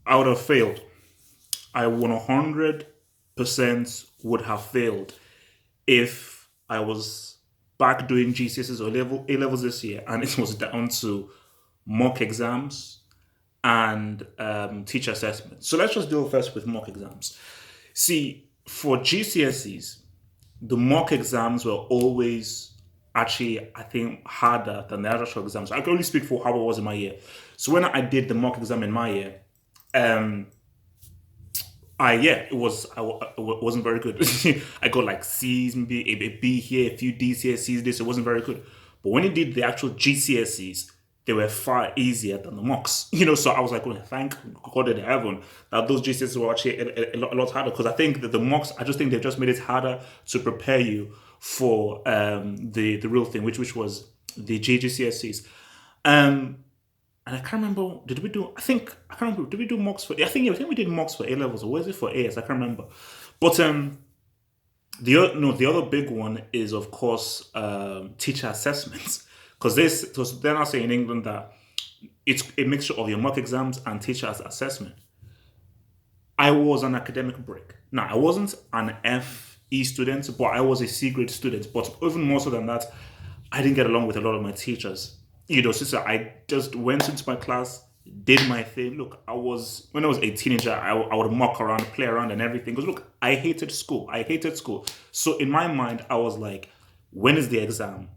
I would have failed. I 100% would have failed if I was back doing GCSEs or A-levels this year and it was down to mock exams and teacher assessment. So let's just deal first with mock exams. See, for GCSEs, the mock exams were always actually, I think, harder than the actual exams. I can only speak for how it was in my year. So when I did the mock exam in my year, um, it wasn't very good. I got like C's, maybe a B here, a few D's here, C's this. It wasn't very good. But when it did the actual GCSEs, they were far easier than the mocks. So I was like, oh, thank God in heaven that those GCSEs were actually a lot harder because I think that the mocks, I just think they've just made it harder to prepare you for the real thing, which was the GCSEs. Um, and I can't remember. Did we do? I can't remember. Did we do mocks for? I think we did mocks for A levels, or was it for AS? I can't remember. But the other big one is of course teacher assessments because this because they're now saying in England that it's a mixture of your mock exams and teacher assessment. I was an academic break. Now I wasn't an FE student, but I was a C grade student. But even more so than that, I didn't get along with a lot of my teachers. Sister, I just went into my class, did my thing. Look, when I was a teenager, I would mock around, play around, and everything. Because look, I hated school. I hated school. So in my mind, I was like, when is the exam?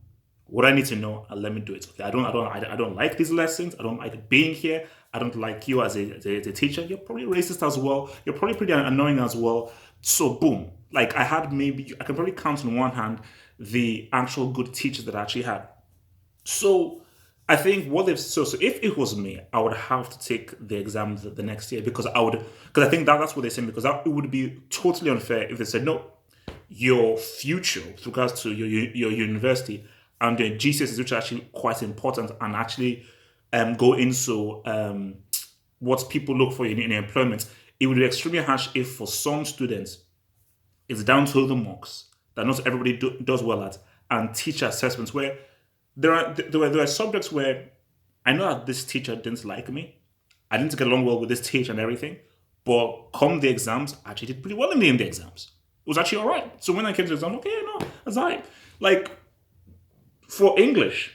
What I need to know, and let me do it. Okay, I don't like these lessons. I don't like being here. I don't like you as a teacher. You're probably racist as well. You're probably pretty annoying as well. So boom, like I can probably count on one hand the actual good teachers that I actually had. So I think what they've so if it was me, I would have to take the exam the next year because I think that's what they're saying because it would be totally unfair if they said no, your future with regards to your university and the GCSEs, which are actually quite important and actually go into what people look for in employment. It would be extremely harsh if for some students it's down to the mocks that not everybody does well at and teacher assessments where there are subjects where I know that this teacher didn't like me. I didn't get along well with this teacher and everything. But come the exams, I actually did pretty well in the exams. It was actually all right. So when I came to the exam, okay, no, that's all right. Like for English,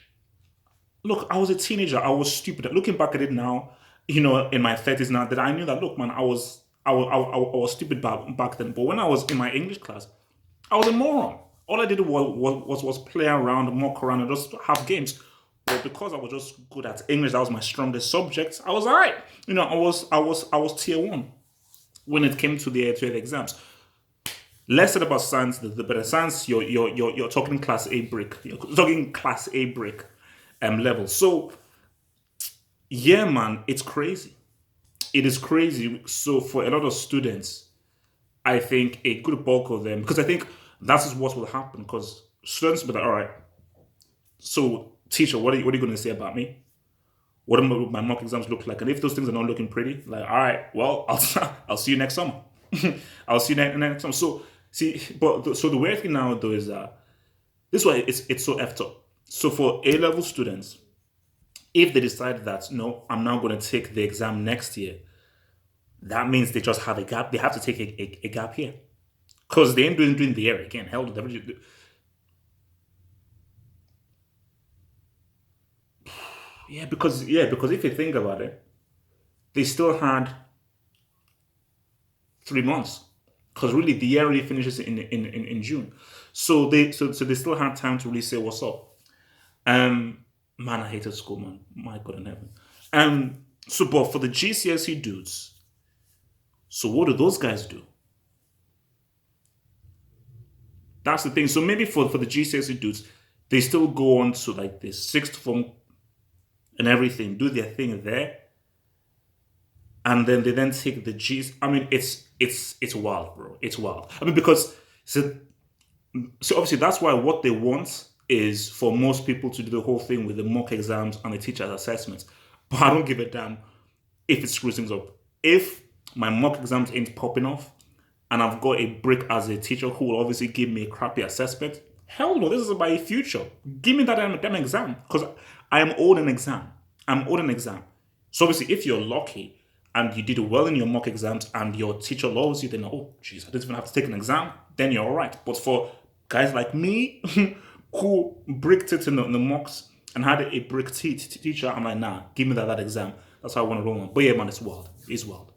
look, I was a teenager. I was stupid. Looking back at it now, in my 30s now, that I knew that, look, man, I was stupid back then. But when I was in my English class, I was a moron. All I did was play around, mock around, and just have games. But because I was just good at English, that was my strongest subject. I was alright. I was tier one when it came to the exams. Less said about science, the better. Science, you're talking class A brick. You're talking class A brick level. So yeah, man, it's crazy. It is crazy. So for a lot of students, I think a good bulk of them, because I think that is what will happen. Because students will be like, all right, so teacher, what are you going to say about me? What do my mock exams look like? And if those things are not looking pretty, like, all right, well, I'll see you next summer. I'll see you next summer. So see, so the weird thing now though is that this is why it's so effed up. So for A level students, if they decide that no, I'm now going to take the exam next year, that means they just have a gap. They have to take a gap here because they ain't doing the year again. Hell, because if you think about it, they still had 3 months because really the year really finishes in June. So they still had time to really say what's up. Man, I hated school, man. My God in heaven. So but for the GCSE dudes, so what do those guys do? That's the thing. So maybe for the GCSE dudes, they still go on to like the sixth form and everything, do their thing there, and then they then take the G's. I mean, it's wild, bro. It's wild. I mean, because so obviously that's why what they want is for most people to do the whole thing with the mock exams and the teacher's assessments. But I don't give a damn if it screws things up. If my mock exams ain't popping off and I've got a brick as a teacher who will obviously give me a crappy assessment, hell no, this is about a future. Give me that damn exam because I am owed an exam. I'm owed an exam. So obviously, if you're lucky and you did well in your mock exams and your teacher loves you, then, oh, geez, I don't even have to take an exam, then you're all right. But for guys like me who bricked it in the mocks and had a brick teacher, I'm like, nah, give me that exam. That's how I want to roll on. But yeah, man, it's wild. It's wild.